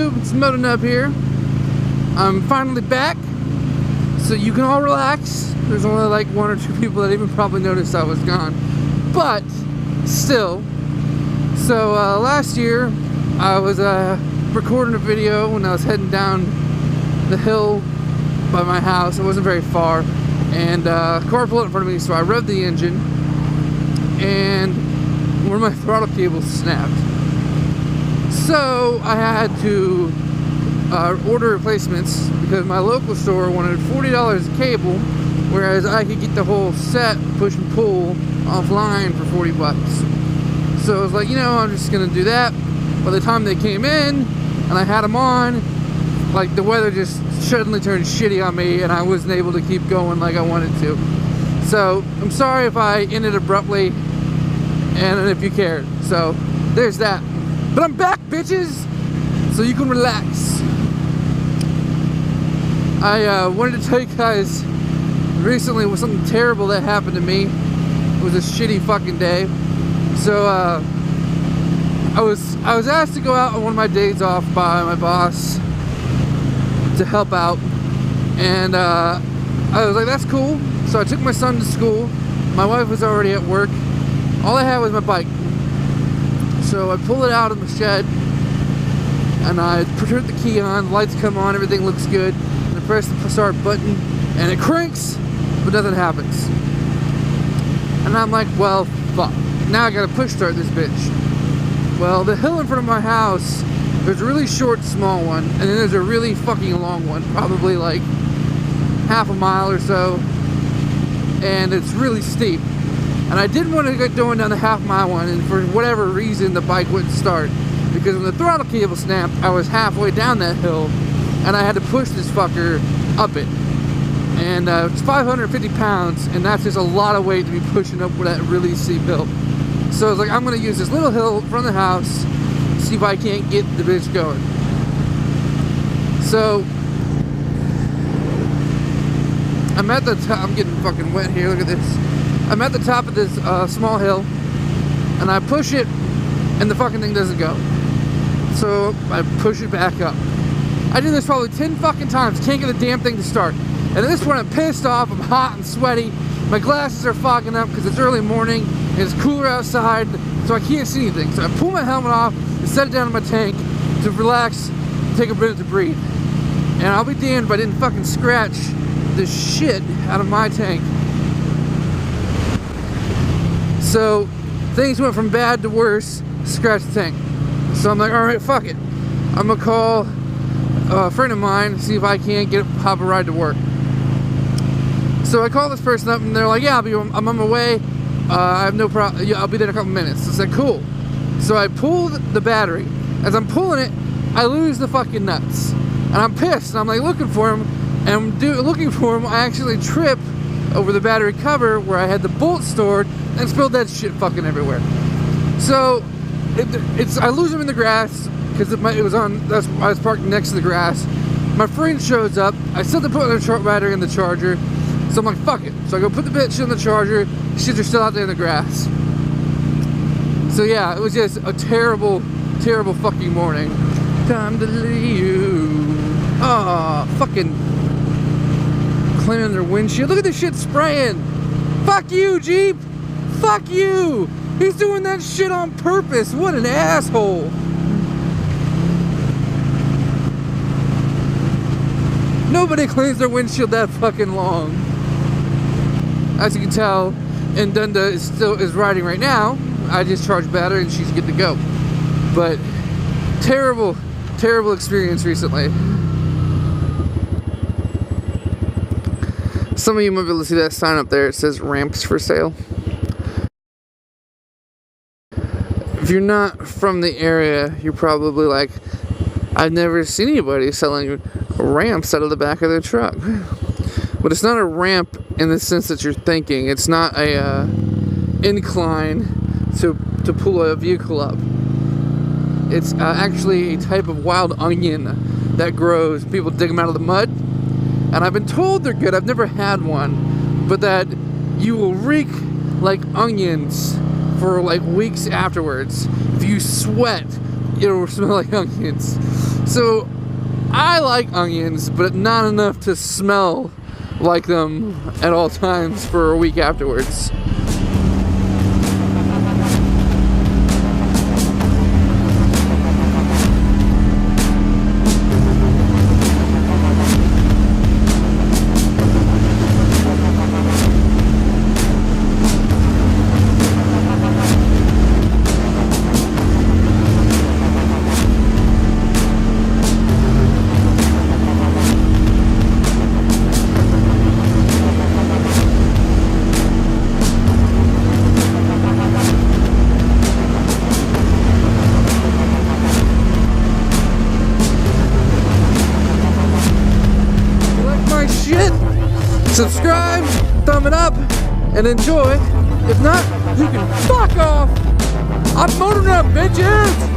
YouTube? It's Moto here. I'm finally back, so you can all relax. There's only like 1 or 2 people that even probably noticed I was gone, but still. So last year I was recording a video when I was heading down the hill by my house. It wasn't very far, and a car pulled up in front of me, so I revved the engine, and one of my throttle cables snapped. So I had to order replacements because my local store wanted $40 a cable, whereas I could get the whole set, push and pull, offline for 40 bucks. So I was like, you know, I'm just gonna do that. By the time they came in and I had them on, like the weather just suddenly turned shitty on me and I wasn't able to keep going like I wanted to. So I'm sorry if I ended abruptly and if you cared. So there's that. But I'm back, bitches, so you can relax. I wanted to tell you guys recently was something terrible that happened to me. It was a shitty fucking day. So I was asked to go out on one of my days off by my boss to help out, and I was like, that's cool. So I took my son to school. My wife was already at work. All I had was my bike. So I pull it out of the shed and I put the key on, lights come on, everything looks good, and I press the start button and it cranks, but nothing happens. And I'm like, well, fuck. Now I gotta push start this bitch. Well, the hill in front of my house, there's a really short, small one, and then there's a really fucking long one, probably like half a mile or so, and it's really steep. And I didn't want to get going down the half-mile one, and for whatever reason the bike wouldn't start, because when the throttle cable snapped, I was halfway down that hill and I had to push this fucker up it. And it's 550 pounds, and that's just a lot of weight to be pushing up with that really steep hill. So I was like, I'm going to use this little hill in front of the house, see if I can't get the bitch going. So I'm at the top. I'm getting fucking wet here, look at this. I'm at the top of this small hill, and I push it, and the fucking thing doesn't go. So I push it back up. I do this probably 10 fucking times, can't get the damn thing to start. And at this point I'm pissed off, I'm hot and sweaty, my glasses are fogging up because it's early morning, and it's cooler outside, so I can't see anything. So I pull my helmet off and set it down in my tank to relax, take a minute to breathe. And I'll be damned if I didn't fucking scratch the shit out of my tank. So things went from bad to worse, scratch the tank. So I'm like, alright, fuck it. I'm gonna call a friend of mine, see if I can't hop a ride to work. So I call this person up and they're like, yeah, I'm on my way. I have no problem. I'll be there in a couple minutes. I said, cool. So I pull the battery. As I'm pulling it, I lose the fucking nuts. And I'm pissed. And I'm like looking for him. And looking for him, I actually trip over the battery cover where I had the bolt stored and spilled that shit fucking everywhere. So I lose him in the grass because I was parked next to the grass. My friend shows up. I still have to put the battery in the charger, so I'm like, fuck it. So I go put the bitch in the charger. The shits are still out there in the grass. So yeah, it was just a terrible, terrible fucking morning. Time to leave. Ah, fucking cleaning their windshield. Look at this shit spraying. Fuck you, Jeep. Fuck you. He's doing that shit on purpose. What an asshole. Nobody cleans their windshield that fucking long. As you can tell, and Dunda is riding right now. I just charged battery and she's good to go. But terrible, terrible experience recently. Some of you might be able to see that sign up there. It says ramps for sale. If you're not from the area, you're probably like, I've never seen anybody selling ramps out of the back of their truck. But it's not a ramp in the sense that you're thinking. It's not a incline to pull a vehicle up. It's actually a type of wild onion that grows. People dig them out of the mud, and I've been told they're good. I've never had one, but that you will reek like onions for like weeks afterwards. If you sweat, it'll smell like onions. So I like onions, but not enough to smell like them at all times for a week afterwards. Subscribe, thumb it up, and enjoy. If not, you can fuck off. I'm motoring up, bitches!